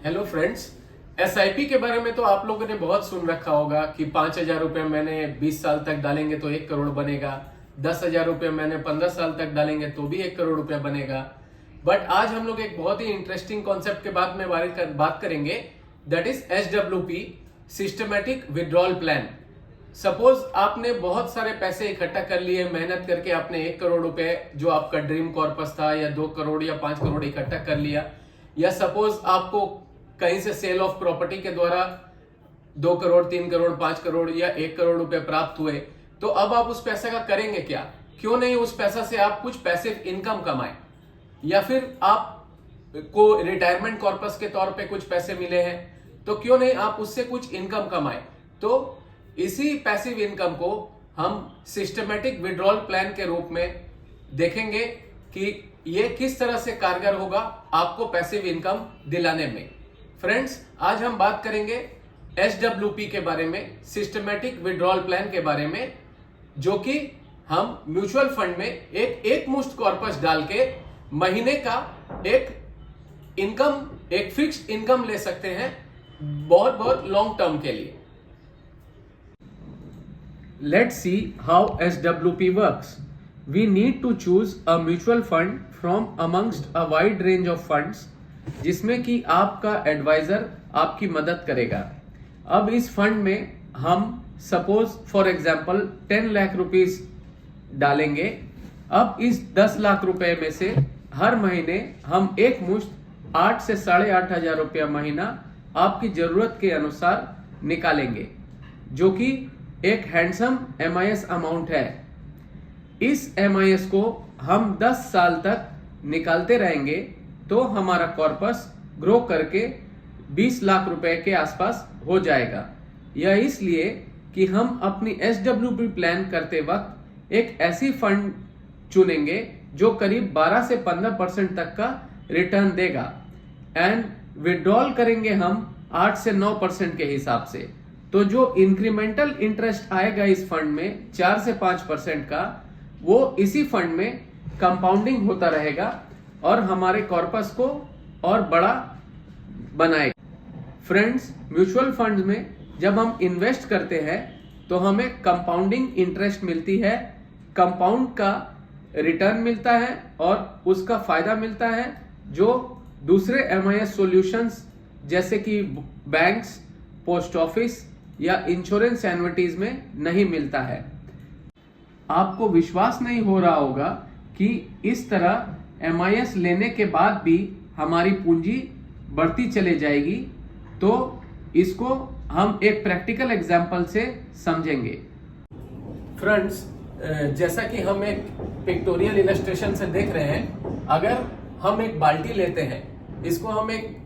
Hello friends, SIP के बारे में तो आप लोगों ने बहुत सुन रखा होगा कि 5,000 रुपए मैंने 20 साल तक डालेंगे तो 1 करोड़ बनेगा। 10,000 रुपए मैंने 15 साल तक डालेंगे तो भी 1 करोड़ रुपया बनेगा। बट आज हम लोग एक बहुत ही इंटरेस्टिंग कॉन्सेप्ट के बाद में बात करेंगे, that is SWP, systematic withdrawal plan. Suppose आपने बहुत सारे पैसे इकट्ठा कर लिए, मेहनत करके आपने 1 करोड़ रुपए जो आपका ड्रीम कॉर्पस था, या 2 करोड़ या 5 करोड़ इकट्ठा कर लिया, या सपोज आपको कहीं से सेल ऑफ प्रॉपर्टी के द्वारा 2 करोड़, 3 करोड़, 5 करोड़ या 1 करोड़ रुपए प्राप्त हुए, तो अब आप उस पैसे का करेंगे क्या? क्यों नहीं उस पैसा से आप कुछ पैसिव इनकम कमाएं, या फिर आप को रिटायरमेंट कॉर्पस के तौर पे कुछ पैसे मिले हैं तो क्यों नहीं आप उससे कुछ इनकम कमाएं। तो इसी पैसिव इनकम को हम सिस्टमैटिक विड्रॉल प्लान के रूप में देखेंगे कि ये किस तरह से कारगर होगा आपको पैसिव इनकम दिलाने में। फ्रेंड्स, आज हम बात करेंगे SWP के बारे में, सिस्टमैटिक विड्रॉल प्लान के बारे में, जो कि हम म्यूचुअल फंड में एक मुश्त कॉर्पस डाल के महीने का एक फिक्स्ड इनकम ले सकते हैं बहुत बहुत लॉन्ग टर्म के लिए। Let's see how SWP works. We need to choose a mutual fund from amongst a wide range of funds, जिसमें कि आपका एडवाइजर आपकी मदद करेगा। अब इस फंड में हम suppose for example 10 lakh rupees डालेंगे। अब इस 10 लाख रुपए में से हर महीने हम एक मुश्त 8 से 8,500 रुपया महीना आपकी जरूरत के अनुसार निकालेंगे, जो कि एक हैंडसम MIS अमाउंट है। इस MIS को हम 10 साल तक निकालते रहेंगे तो हमारा कॉर्पस ग्रो करके 20 लाख रुपए के आसपास हो जाएगा। यह इसलिए कि हम अपनी SWP प्लान करते वक्त एक ऐसी फंड चुनेंगे जो करीब 12 से 15% तक का रिटर्न देगा, एंड विड्रॉल करेंगे हम 8 से 9% के हिसाब से। तो जो इंक्रीमेंटल इंटरेस्ट आएगा इस फंड में 4 से 5% का, वो इसी फंड में कंपाउंडिंग होता रहेगा और हमारे कॉर्पस को और बड़ा बनाएगा। फ्रेंड्स, म्यूचुअल फंड में जब हम इन्वेस्ट करते हैं तो हमें कंपाउंडिंग इंटरेस्ट मिलती है, कंपाउंड का रिटर्न मिलता है और उसका फायदा मिलता है जो दूसरे MIS सॉल्यूशंस जैसे कि बैंक्स, पोस्ट ऑफिस या इंश्योरेंस एन्युइटीज में नहीं मिलता है। आपको विश्वास नहीं हो रहा होगा कि इस तरह MIS लेने के बाद भी हमारी पूंजी बढ़ती चले जाएगी, तो इसको हम एक प्रैक्टिकल एग्जांपल से समझेंगे। फ्रेंड्स, जैसा कि हम एक पिक्टोरियल इलस्ट्रेशन से देख रहे हैं, अगर हम एक बाल्टी लेते हैं, इसको हम एक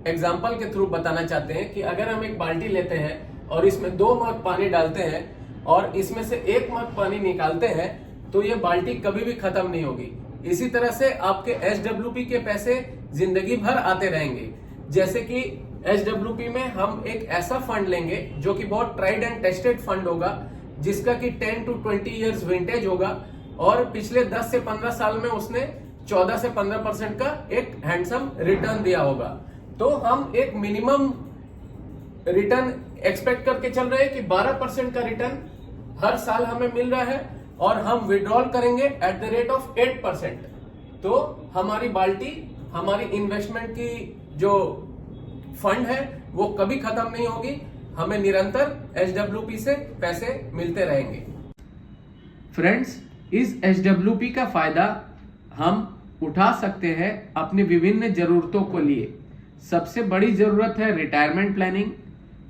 एग्जांपल के थ्रू बताना चाहते हैं कि अगर हम एक बाल्टी लेते हैं और इसमें 2 मग पानी डालते हैं और इसमें से 1 मग पानी निकालते हैं, तो ये बाल्टी कभी भी खत्म नहीं होगी। इसी तरह से आपके SWP के पैसे जिंदगी भर आते रहेंगे। जैसे कि SWP में हम एक ऐसा फंड लेंगे जो कि बहुत ट्राइड एंड टेस्टेड फंड होगा, जिसका कि 10 to 20 इयर्स विंटेज होगा और पिछले 10 से 15 साल में उसने 14 से 15% का एक हैंडसम रिटर्न दिया होगा। तो हम एक मिनिमम रिटर्न एक्सपेक्ट करके चल रहे हैं कि 12% का रिटर्न हर साल हमें मिल रहा है और हम विड्रॉल करेंगे एट द रेट ऑफ 8%। तो हमारी बाल्टी, हमारी इन्वेस्टमेंट की जो फंड है वो कभी खत्म नहीं होगी, हमें निरंतर SWP से पैसे मिलते रहेंगे। फ्रेंड्स, इस SWP का फायदा हम उठा सकते हैं अपनी विभिन्न जरूरतों को लिए। सबसे बड़ी जरूरत है रिटायरमेंट प्लानिंग,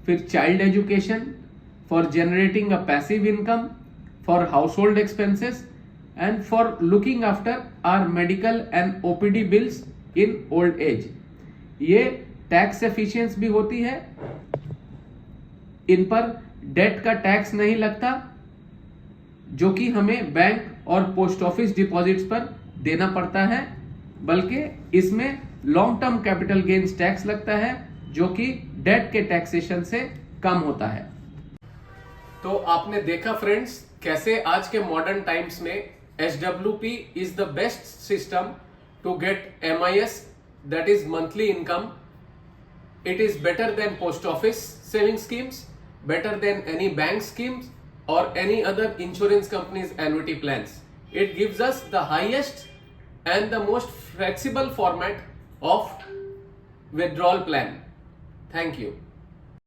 फिर child education, for generating a passive income, for household expenses and for looking after our medical and OPD bills in old age. ये टैक्स एफिशिएंस भी होती है, इन पर डेट का टैक्स नहीं लगता जो कि हमें बैंक और पोस्ट ऑफिस डिपॉजिट्स पर देना पड़ता है, बल्कि इसमें long term capital gains tax लगता है जो कि डेट के टैक्सेशन से कम होता है। तो आपने देखा फ्रेंड्स, कैसे आज के मॉडर्न टाइम्स में SWP is the best system to get MIS, that is monthly income, it is better than post office saving schemes, better than any bank schemes or any other insurance company's annuity plans. It gives us the highest and the most flexible format of withdrawal plan. Thank you.